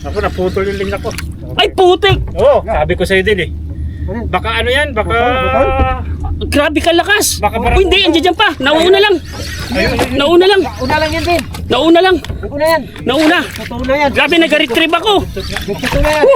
Ako naputol yung link ako. Ay, putik! Oo, sabi ko sa'yo din eh. Baka ano yan, baka... Grabe ka lakas! Baka Oh, hindi, andiyan pa! Nauna lang! Nauna lang! Una lang yan din. Nauna lang! Una yan. Nauna! Totoo na yan. Grabe, nag-retrieve ako! Totoo na yan.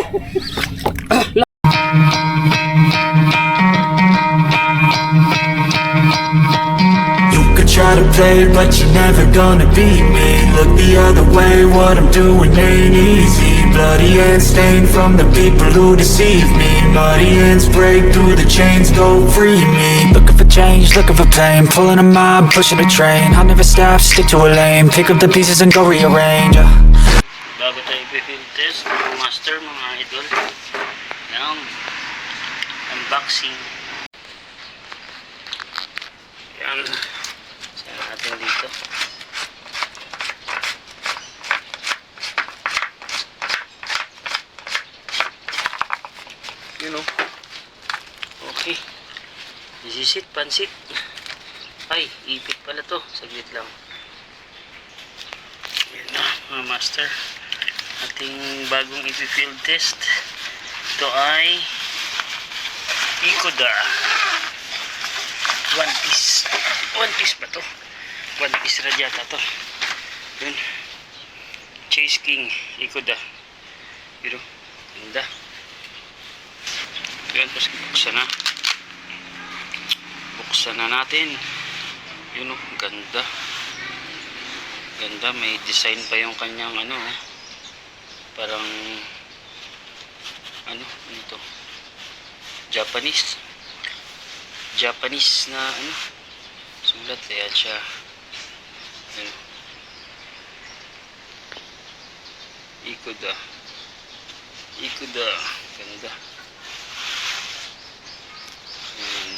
You could try to play it, but you're never gonna beat me. Look the other way, what I'm doing ain't easy. Bloody hands stained from the people who deceive me. Muddy hands break through the chains, go free me. Looking for change, looking for pain. Pulling a mob, pushing a train. I'll never stop, stick to a lane. Pick up the pieces and go rearrange. Bago tayo i-film test, mga master, mga idol, ng unboxing. Yan. Saan natin dito. Yun o. Okay. This is it, pansit. Ay, ipit pala to. Saglit lang. Yan na, mga master. Ating bagong i-field test. Ito ay Ikoda. One piece ba to? One piece radyata to. Yun. Chase King Ikoda. Yun o. Ganda. Yun, tapos buksan na natin. Yun o, ganda. Ganda, may design pa yung kanyang ano, parang ano to, Japanese na ano sulat, ayan siya. Ayan. Ikoda, ganda. Ayan.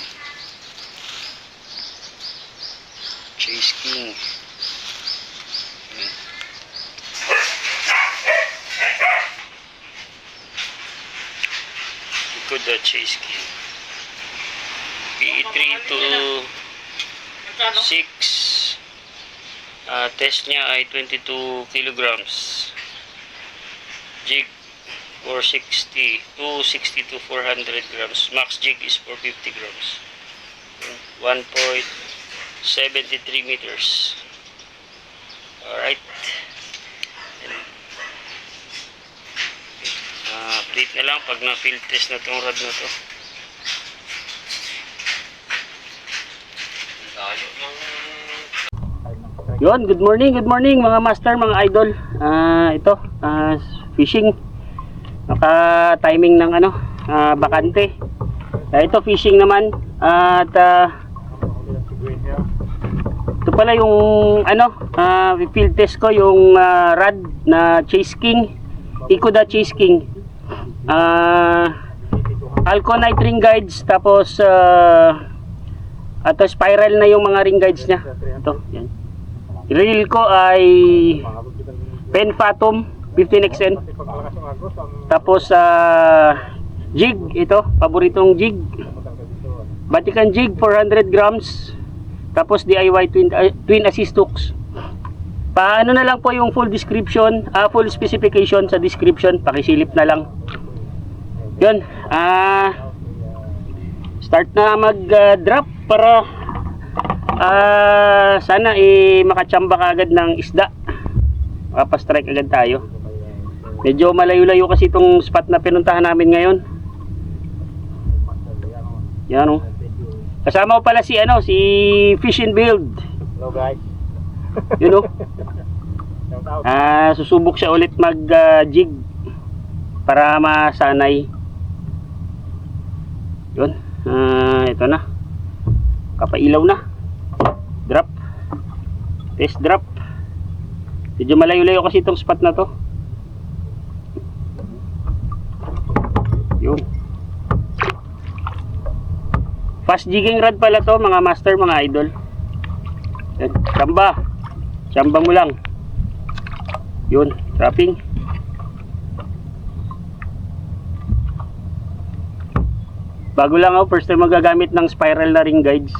Chase King. Ayan. Ikoda Chase King. PE3 to 6. Test niya ay 22 kilograms. Jig 460, 260 to 400 grams. Max jig is 450 grams. 1.73 meters. Alright. Update na lang pag na-field test na itong rod na to. Yun, good morning mga master, mga idol. Ito, fishing. Naka-timing ng ano, bakante. Ito fishing naman. At ito pala yung ano, field test ko yung rod na Chase King, Ikoda Chase King. Alconite ring guides, tapos spiral na yung mga ring guides nya. Ito, yan. Reel ko ay Pen Phantom 15XN. Tapos jig, ito, paboritong jig, Vatican jig 400 grams. Tapos DIY twin assist hooks. Paano na lang po yung full description, full specification sa description, pakisilip na lang. Yun, start na mag-drop para sana makachamba ka agad ng isda. Makapastrike agad tayo. Medyo malayo-layo kasi itong spot na pinuntahan namin ngayon. Yan o. Kasama ko pala si ano, si Fish and Build. Hello guys. Yun o. Susubok siya ulit mag-jig para masanay. Yun. Ito na. Kapailaw na. Drop. Test drop. Medyo malayo-layo kasi itong spot na to. Yun. Fast jigging rod pala to mga master, mga idol. Yan. Chamba mo lang. Yun. Trapping. Bago lang ako, first time magagamit ng spiral na ring guides.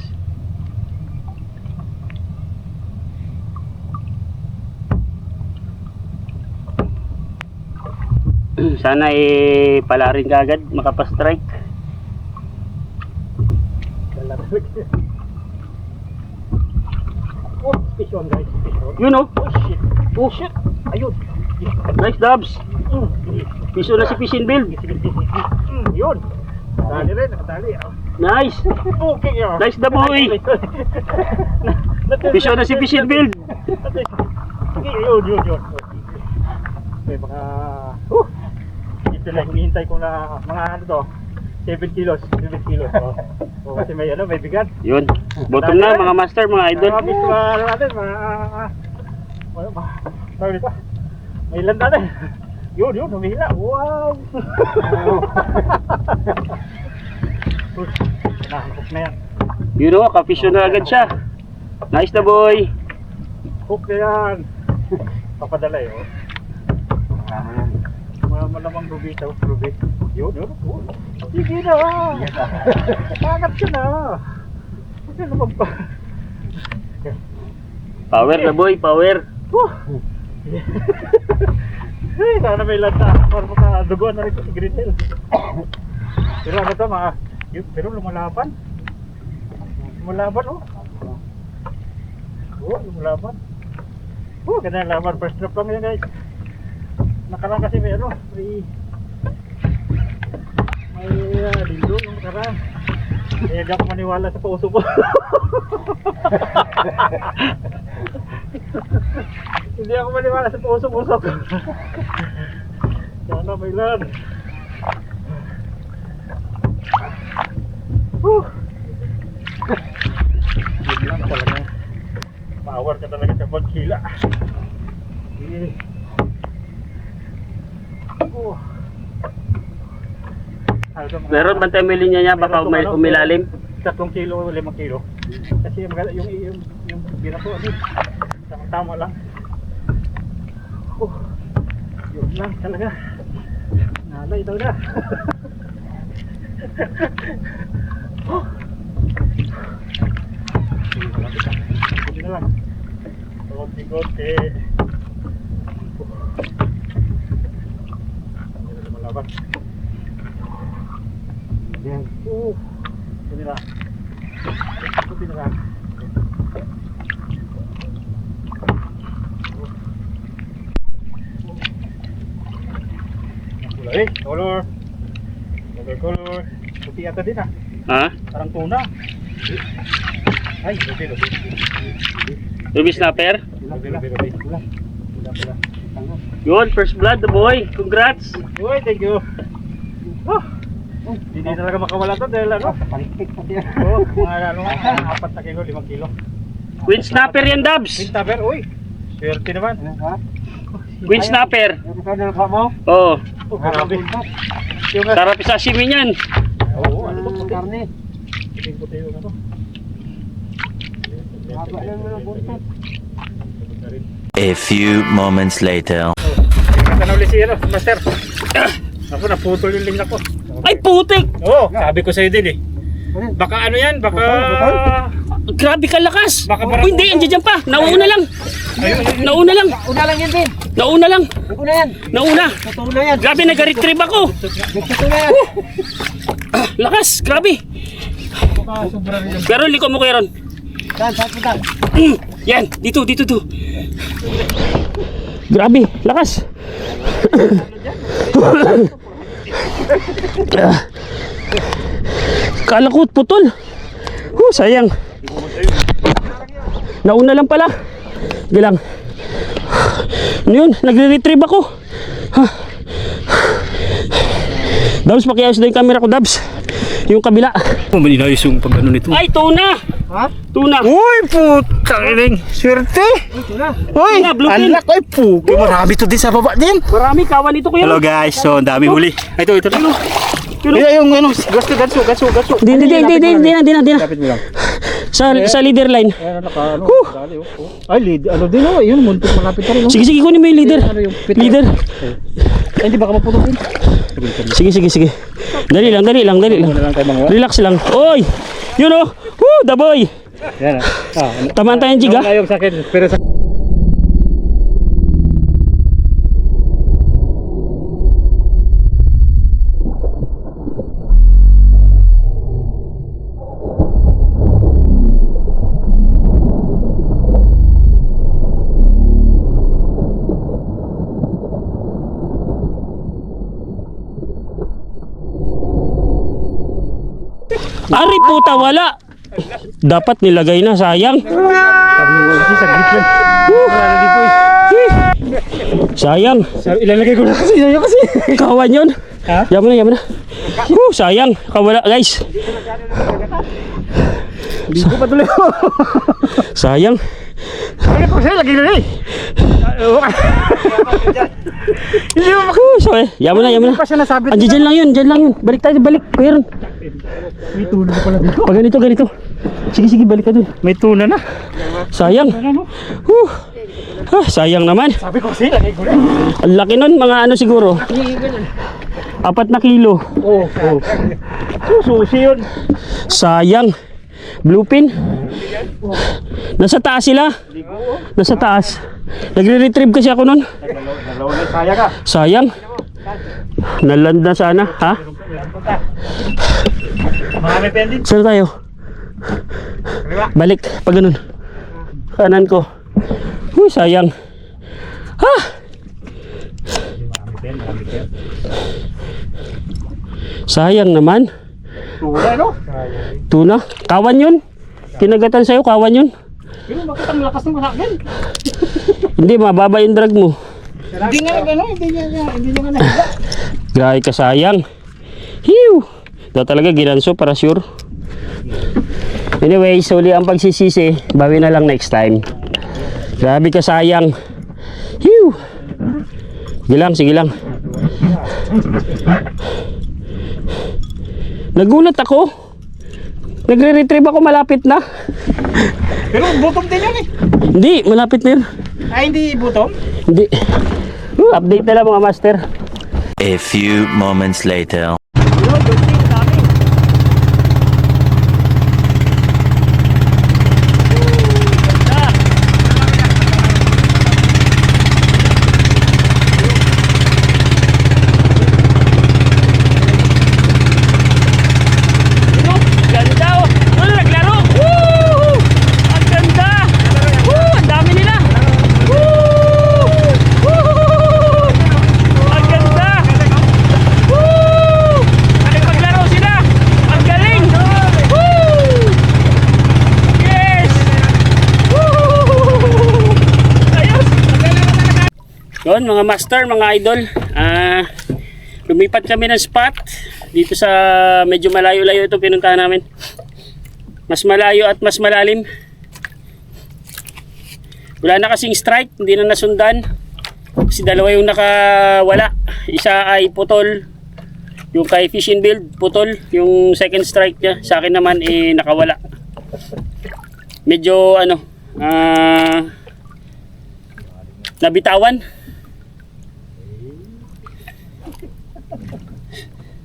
Sana pala rin kagad makapastrike. Oh, fish on guys. Fish on. Yun oh. Oh shit. Oh shit. Ayun. Nice Dabs. Piso na si Fishing Build. Yun. Nakatali rin, nakatali. Nice. Okay yun. Nice the boy. Piso na si Fishing Build. Okay, yun. Okay, baka... ito lang, hinihintay ko na mga ano to. 7 kilos. Oh, kasi may bigat. Yun. Bottom na mga master, mga idol. Gusto natin, tawag dito. May ilan natin. Yun, humihila. Wow! Hook na yan. Yun o, ka-fish na agad siya. Nice the boy. Hook na yan. Papadala eh. Malamang ruby ito. Yun. Sige na. Hangat ka na. Huwag ka naman pa. Power the boy, power. Sana may lanta. Para makaduguan na rin ito si Greenhill. Pero ano ito mga... Pero lumalaban. Lumalaban oh. Oh, lumalaban. Oh, ganda yung laban. First drop lang yan guys. Nakaraan kasi may lindo nung nakaraan. Kaya di ako maniwala sa pauso ko. Hindi ako maniwala sa pauso-puso ko. Sana may land. Power ka talaga sa pagkila. Meron ba tayo may linya niya? Baka umilalim. 3 kilo o 5 kilo. Kasi yung binato tama lang. Yun lang talaga. Nalay talaga. Hindi na lang. Konti-konti. Hindi na lumalaban. Yan. Hindi na. Hindi na lang. Kulay, color. Puti ata din ah. Ha? Parang tuna. Ay, okay. Ruby snapper. Wala. Yun, first blood the boy. Congrats. Uy, thank you. Hindi talaga makawala to dahil ano? Oh, mga 4 na kilo, 5 kilo. Queen snapper yan Dabs. Pintaber, uy. Swerte naman. Queen snapper. Oo. Oh, grabe. Yung Sarap sashimi niyan. Oo, ano to? Karne. Puti yung ano. A few moments later. Tanaw ulit si ano, master. Ako naputol yung link ako. Ay putik! Oo, sabi ko sa'yo din eh. Baka ano yan, baka... Grabe ka lakas! Baka Oh, hindi, andiyan pa! Nauna lang! Nauna lang! Una lang yan din. Nauna lang! Una yan. Nauna! Totoo na yan. Grabe, nag-retrieve ako! Totoo na yan. Lakas! Grabe! Pero liko mo kayo ron. Saan punta? Yan! Dito! Grabe! Lakas! Kala ko putol. Sayang. Nauna lang pala. Gilang. Ano yun? Nagre-retrieve ako. Dabs, pakiayos na yung camera ko, Dabs. Yung kabila. Maninayos yung pag ano nito. Ay, tuna! Ha? Tuna! Uy, putang ining. Swerte! Uy, Tuna, bluefin. anak, ay puki. Marami to din sa baba din. Marami kawan ito kuya. Hello guys, so ang dami huli. Ito. Yung ano, gaso. Hindi na. Kapit mo lang. Sa leader line. Ayan, ano, dali, oh. Ay, lead, ano din, oh. Yun, muntik malapit pa rin, oh. Sige, kunin mo yung leader. Leader. Ay, hindi baka maputukin. Sige. Dali lang. Ano lang tayo mga Relax lang. Oy! Yun oh! Woo! The boy! Yan ah. Tamaan tayong jig ah. Ayong sakit, pero sa... Ari puta, wala. Dapat nilagay na, sayang. Kasi saglit lang. Wala dito eh. Sayang. Ilalagay ko na kasi sa'yo kasi. Kawan yun. Ha? Yaman na. Sayang. Kawala guys. Hindi ko patuloy ko. Sayang. Lagay ko sa'yo, lagay na eh. Hindi mo Yaman na. pa siya nasabit. Andiyan dyan lang yun. Balik tayo, balik. Kuya Ron. May tuna na pala dito. Pag ganito. Sige, balik ka dun. May tuna na. Sayang. Sayang naman. Sabi ko kasi, lagay ko na. Ang laki nun, mga ano siguro. 4 na kilo. Oo. Susi yun. Sayang. Bluefin. Nasa taas sila. Nasa taas. Nagre-retrieve kasi ako nun. Dalawa na, saya ka. Sayang. Naland na sana. Ha? Marami pending. Saan tayo? Balik. Pag ganun. Kanan ko. Sayang. Ha? Marami pen. Sayang naman. Tuna, no? Tuna. Kawan yun. Kinagatan sa'yo, kawan yun. Pero bakit ang lakas ng masakin? Hindi, mababa yung drag mo. Hindi nga gano'n, hindi nga nahiga. Grabe ka, sayang. Hiw! Ito talaga ginanso para sure. Anyway, uli ang pagsisisi. Bawi na lang next time. Grabe ka, sayang. Hiw! Sige lang. Nagulat ako. Nagre-retrieve ako, malapit na. Pero bottom din yun eh. Hindi, malapit na yun. Ay, hindi bottom? Hindi. Update na lang mga master. A few moments later. Yun mga master, mga idol, lumipat kami ng spot dito sa medyo malayo-layo. Ito pinuntahan namin, mas malayo at mas malalim. Wala na kasing strike, hindi na nasundan kasi dalawa yung nakawala. Isa ay putol, yung kay Fish and Build putol yung second strike niya. Sa akin naman nakawala. Medyo nabitawan.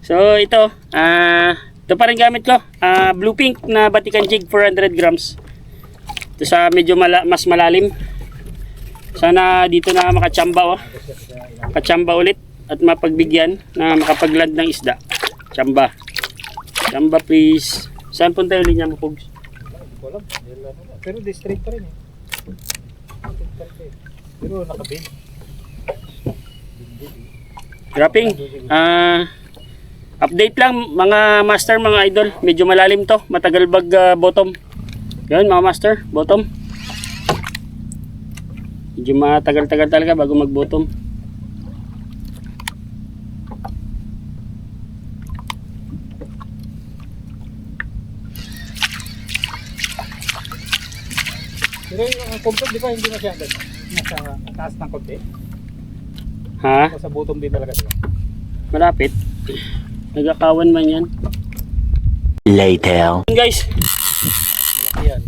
So ito pa rin gamit ko, blue pink na batikan jig 400 grams. Ito sa medyo mas malalim. Sana dito na makachamba, kachamba ulit at mapagbigyan na makapagland ng isda. Chamba please. Saan punta yung linya mo, Pogs? Wala. Pero district pa rin eh. Pero nakabid. Dropping. Update lang mga master, mga idol. Medyo malalim to. Matagal bag bottom. Yun mga master, bottom. Medyo matagal-tagal talaga bago mag bottom. Pero yung comfort, di ba hindi masyado? Nasa taas ng konti? Ha? O sa bottom din talaga siya? Malapit. Nagakawan man yan. Later. Guys, Ayan.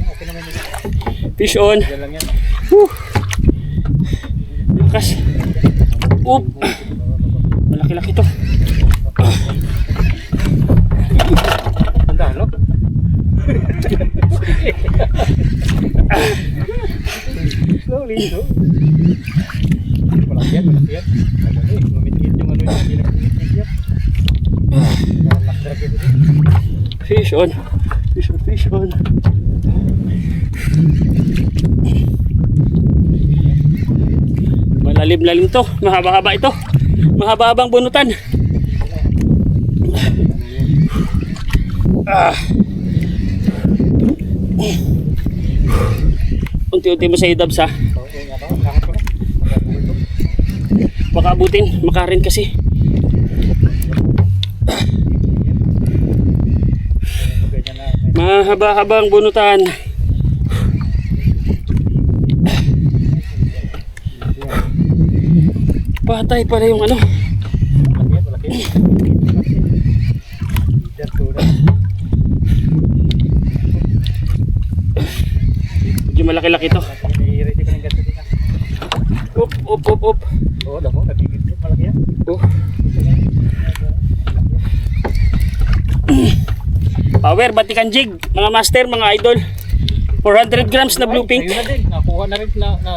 Okay naman yun. fish on. Yan lang yan. Lakas. Oop. Malaki-laki to. Tanda, no? Slowly, no? Malaki yan. Lumitiit yung ano yun. Hindi nag-lumitiit yan. Nakakdrag ito. Fish on. Fish on. Malalim-lalim to. Mahaba-haba ito. Mahaba-habang bunutan. Unti-unti mo sa idabs ha. Baka abutin, makarin kasi. Mahaba-habang bunutan. Patay pala yung ano. Medyo malaki-laki to. I-ready ko ng ganito din. Up, up, up, up. Oo, alam mo, nagigit yun. Malaki yan. Oh. Power, batikan jig, mga master, mga idol. 400 grams na blue pink. Ayun na din, nakuha na rin,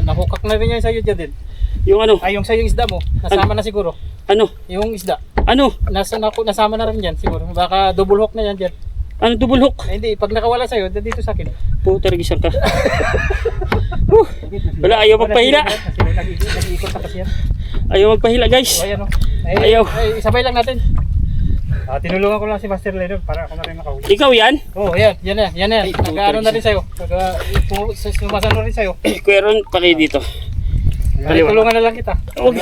nahukak na rin yan sa'yo dyan din. Yung ano? Ay, yung sa'yo isda mo, nasama na siguro. Ano? Yung isda, Ano? nasama na rin dyan siguro. Baka double hook na yan dyan. Ano double hook? Ay, hindi, pag nakawala sa'yo, dito sa akin. Puta, nagisang ka. Wala, ayaw magpahila. Nag-iikot na kasi yan. Ayaw magpahila, guys. So, ayan o. Ayaw. Ay, isabay lang natin. Tinulungan ko lang si Master Leonard para ako na rin nakahuli. Ikaw yan? Oo, yan na. Nag-ano na rin sa'yo. Sumasan na rin sa'yo. Kuya Ron, pakay dito. Tulungan na lang kita. Huwag.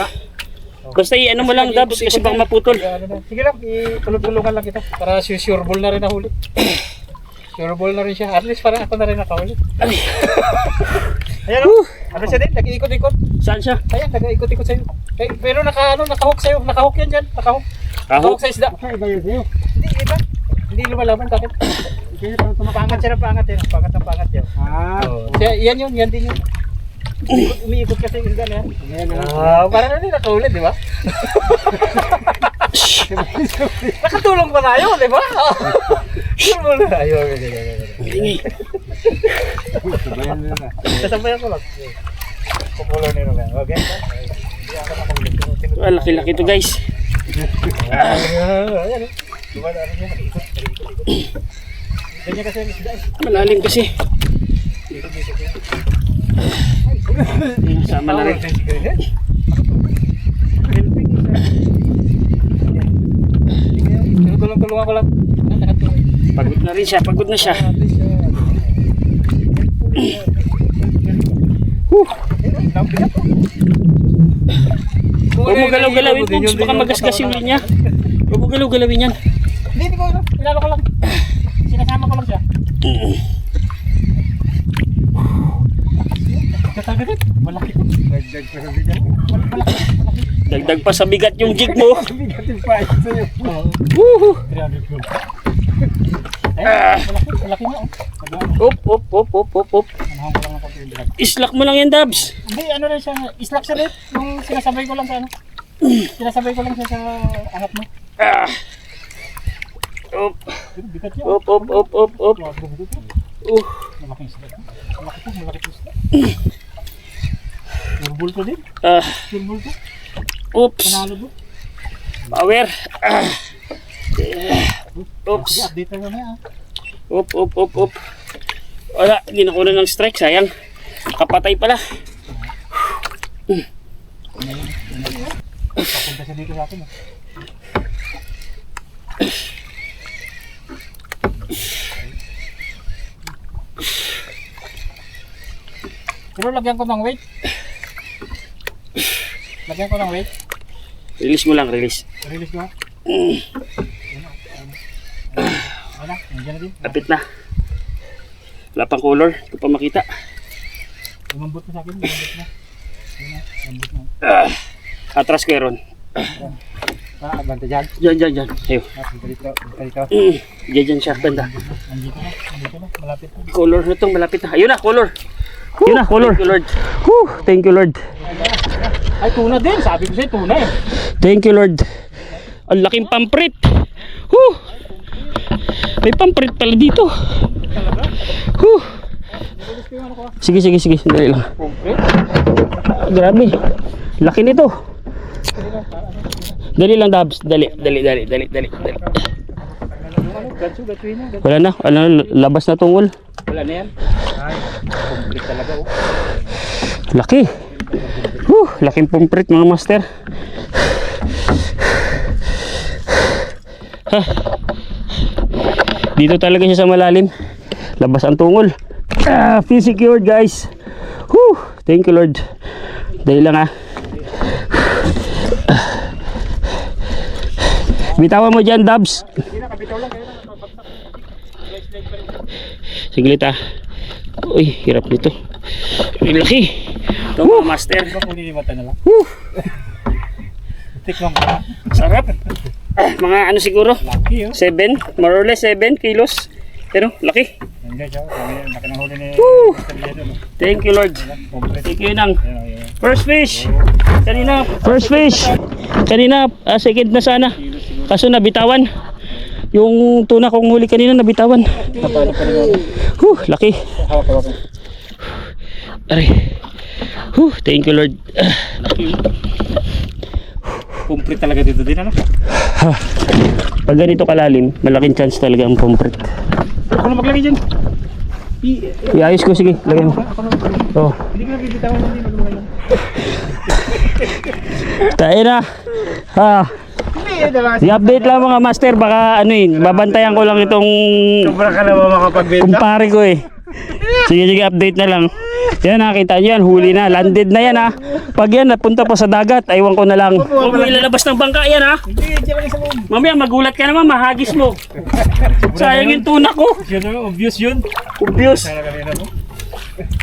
Basta i-ano mo lang, Dabs, kasi baka maputol. Sige lang, tulungan lang kita. Para sure ball na rin nahuli. Sure ball na rin siya. At least parang ako na rin nakahuli. Ayan o. Ano siya din? Nag-iikot-ikot. Saan siya? Ayan, nag-iikot-ikot sa'yo. Pero nakahook sa'yo. Nakahook yan dyan. Nakahook. Nakahook sa isda. Ay, iba yun sa'yo. Hindi, iba. Hindi lumalaban. Bakit? Pangat siya ng pangat yan. Pangat ng pangat yan. Siya, yan yun. Yan din yun. Umiikot kasi yung isda na yan. Parang na rin nakahuli, di ba? Nakatulong pa tayo, di ba? Tulong na tayo. Sasabayan ko lang. Pupulong nila lang. Okay? Laki-laki to, guys. Ayan o. Diba na rin yan? Ikot. Ganyan kasi yung isda. Malalim kasi. Sama na rin. Tulungan ko lang. Pagod na rin siya, pagod na siya. Huwag mo galaw-galawin, Pogs, baka magasgas yung linya. Huwag mo galaw-galawin yan. Hindi ko alam. Pinalo ko lang. Sinasama ko lang siya. Katagad. Malaki ko. Dagdag pa sa bigat yung jig mo. Bigat yung price sa'yo. Woohoo! 300 grams. Malaki na. Op. Islak mo lang yan, Dabs. Hindi, ano rin siya. Islak siya rin. Yung sinasabay ko lang sa ano. Sinasabay ko lang siya sa angat mo. Op. Bigat niya. Op. Malaking isda. Malaki po isda. Turbol to din. Turbol to. Oops. Panalo to. Power. Oops. Update na na. Op. Wala, hindi nakuha ng strike, sayang. Kapatay pala. Papunta siya dito sa atin. Pero lagyan ko ng weight. Release mo lang, release. Release mo. Wala, nandiyan na din. Lapit na. Wala pang color, ito pa makita. Lumambot na sa akin, lumambot na. Lumambot na. Atras ko Aaron. Banta dyan. Diyan. Ayun. Dito. Diyan siya, banda. Nandito na, malapit na. Color na itong, malapit na. Ayun na, color. Ayun na, color. Thank you, Lord. Thank you, Lord. Ay, tuna din, sabi ko sa'yo, tuna eh. Thank you, Lord. Ang laking pamprit. May pamprit pala dito. Sige. Dali lang. Grabe. Laki nito. Dali lang, Dabs. Dali. Wala na. Labas na tungol. Wala na yan. Ay, complete talaga oh. Laki. Laking pamprit mga master. Ha. Dito talaga siya sa malalim. Labas ang tungol. Feel secured guys. Whew. Thank you Lord. Dahil lang Bitawan mo dyan, Dubs. Saglit Uy, hirap nito. Ang laki. Ito mga master. Kuliliwatan na lang. Tikman ko. Sarap. Mga ano siguro? Laki 7, more or less 7 kilos. Pero laki. Hindi siya. Laki ng huli ni Thank you Lord. Thank you nang. First fish. Kanina second na sana. Kaso nabitawan. Yung tuna kong huli kanina nabitawan. Laki. Aray. Thank you Lord. Pumprit talaga dito din ano? Pag ganito kalalim, malaking chance talaga ang pumprit. Ako na maglagay dyan. Iayos ko, sige, lagay mo. Oh. Hindi ko na bibitawan, hindi maglagay lang. Tayo na. I-update lang mga master, baka babantayan ko lang itong Sobra ka na ba makapagbenta? kumpare ko Sige, update na lang. Yan, nakita nyo yan, huli na, landed na yan Pag yan, napunta pa sa dagat, aywan ko na lang. Huwag mo ilalabas ng bangka yan Hindi, dyan lang sa loob. Mamaya magulat ka naman, mahagis mo. Sayang yung tuna ko. Obvious yun. Obvious. Sana kanina mo.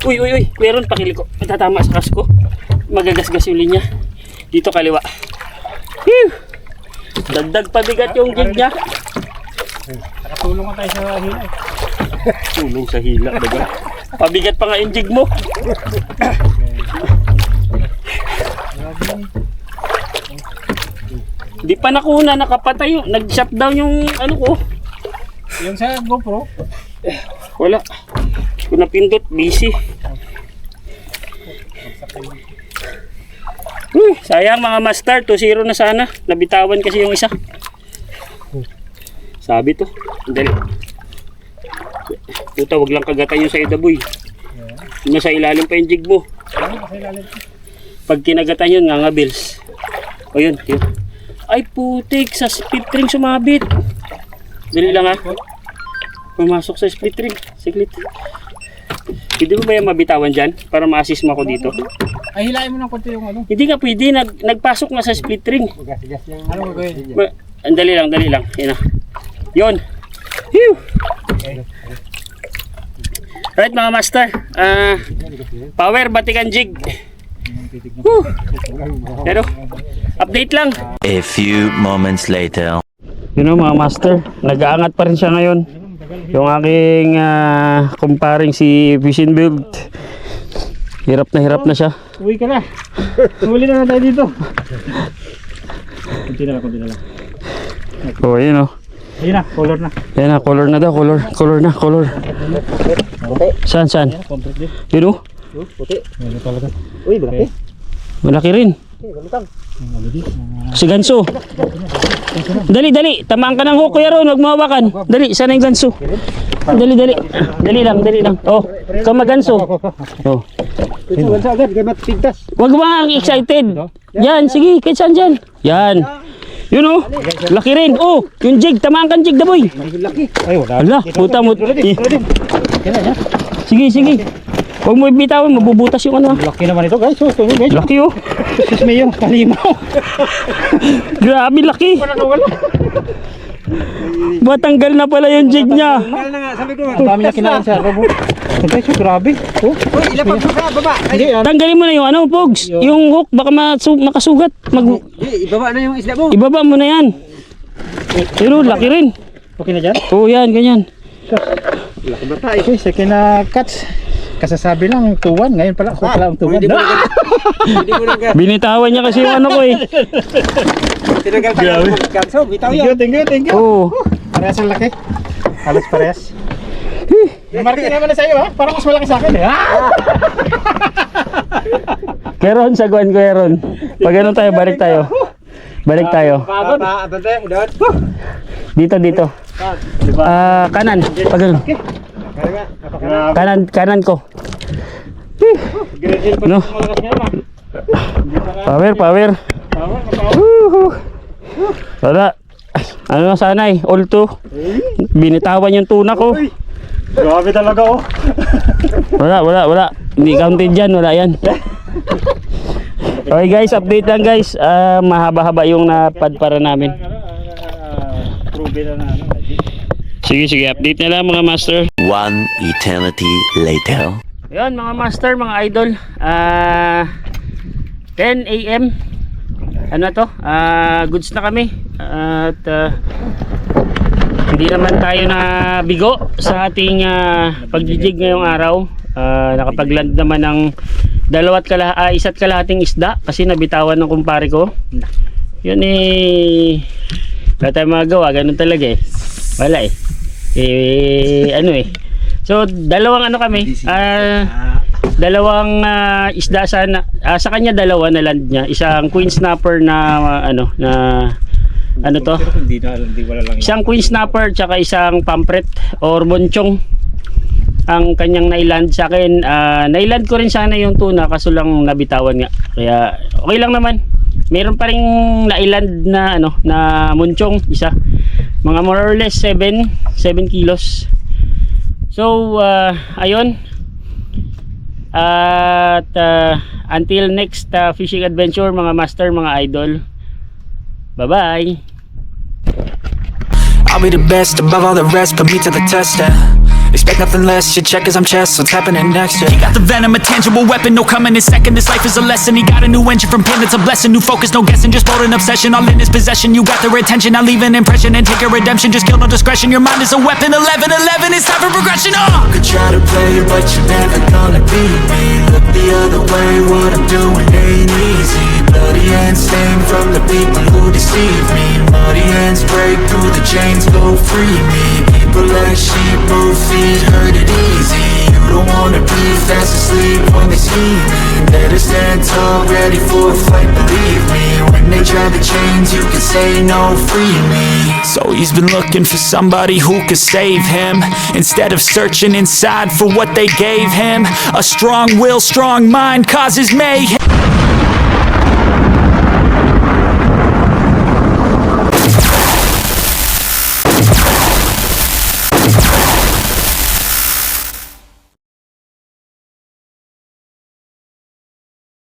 Uy, meron pakili ko. Tatama sa kasko. Magagasgas yung linya. Dito kaliwa. Phew! Dagdag pabigat yung jig niya. Nakatulong ka tayo sa hila Tulong sa hila, diba? Pabigat pa nga yung jig mo. Di pa nakuna, nakapatay yung nag-shutdown yung ano ko. Yung sa GoPro. Wala. Kung napindot, busy. Sayang mga master, 2-0 na sana. Nabitawan kasi yung isa. Sabi to. Dali. Puta, wag lang kagatan yung sa boy. Nasa ilalim pa yung jig mo. Pag kinagatan yun, ngangabils. O yun. Ay putik, sa split ring sumabit. Dali lang pumasok sa split ring. Siklit. Hindi mo ba yung mabitawan dyan? Para ma-assist mo ako dito. Ay, hilain mo ng konti yung ano. Hindi nga pwede, nagpasok nga sa split ring. Ano gagawin? Dali lang. Yan Yun. Phew! Right mga master. Power, batikan jig. Pero, update lang. A few moments later. Mga master, nag-aangat pa rin siya ngayon. Yung aking kumparing si Fishing Build. Hirap na siya. Uwi ka na. Huli na tayo dito. Kunti na lang. Oh, ayun Ayun na, color na. Yan na, color na daw, color. Saan? Complete din. Yun Puti. Ano talaga? Uy, malaki. malaki rin. Si Ganso. Dali. Tamaan ka ng hook, Kuya Ron, huwag mo hawakan. Dali, sana yung Ganso. Dali. Dali lang. Oh, ikaw mag-Ganso. Oh. Ganso agad, kaya matipigtas. Huwag mga excited. Yan, sige, kahit saan dyan. Yan. Yun laki rin. Oh, yung jig, tamaan kang jig, daboy. Laki. Ay, wala. Ala, puta mo. Sige. Huwag mo ibitawan, mabubutas yung ano. Laki naman ito, guys. Guys. Laki Sus me yung kalimaw. Grabe laki. Matanggal na pala yung jig niya. Kala na nga, sabi ko. Ang dami niya kinain sa robo. Guys, grabe. Uy, ilapag mo sa baba. Hindi, Tanggalin mo na yung ano, Pogs. Yung hook, baka makasugat. Ibaba na yung isda mo. Ibaba mo na yan. Pero laki rin. okay na dyan? Oo, yan, ganyan. Laki ba tayo? Okay, second na cuts. Kasasabi lang, 2-1. Ngayon pala, ako pala ang 2-1. Hindi mo na Binitawan niya kasi yung ano ko tinagal tayo. Ganso, bitaw yun. Thank you. Oo. Parehas ang laki. Halos parehas. Marking naman na sa'yo parang mas malaki sa akin Keron, saguan ko Keron. Pag ano tayo, balik tayo. Abante, doon. Dito. Kanan. Pag ano. Kanan ko. No. Power. Wala. Ano na sana eh, all two. Binitawan yung tuna ko. Uy, grabe talaga oh. Wala. Hindi counted dyan, wala yan. Okay guys, update lang guys. Mahaba-haba yung napadpara namin. Probe na ano. Sige, update na lang mga master. One eternity later. Ayun mga master, mga idol. 10 AM. Ano to? Goods na kami. At hindi naman tayo na bigo sa ating pagjijig ngayong araw. Nakapagland naman ng isa't kalahating isda kasi nabitawan ng kumpare ko. Yun eh, wala tayong magagawa, ganun talaga eh. Wala eh. So dalawang isda sana. Sa kanya dalawa na land niya. Isang queen snapper na isang queen snapper tsaka isang pampret or bonchong ang kanyang nailand sa akin. Nailand ko rin sana yung tuna kaso lang nabitawan nga. Kaya okay lang naman. Meron pa ring nailand na na munchong isa. Mga more or less 7 kilos. So ayun. At until next fishing adventure mga master, mga idol. Bye-bye. I'll be the best above all the rest, put me to the test, yeah. Expect nothing less, you check as I'm chess, what's happening next, yeah. He got the venom, a tangible weapon, no coming in second. This life is a lesson, he got a new engine from pain, it's a blessing. New focus, no guessing, just bold and obsession, all in his possession. You got their attention, I leave an impression and take a redemption. Just kill no discretion, your mind is a weapon. 11-11, it's time for progression, oh! You could try to play, but you're never gonna beat me. Look the other way, what I'm doing ain't easy. Bloody hands stained from the people who deceive me. Muddy hands break through the chains, go free me. People like sheep move feet, hurt it easy. You don't wanna be fast asleep when they see me. Better stand tall, ready for a fight, believe me. When they try to change, you can say no, free me. So he's been looking for somebody who could save him, instead of searching inside for what they gave him. A strong will, strong mind causes mayhem.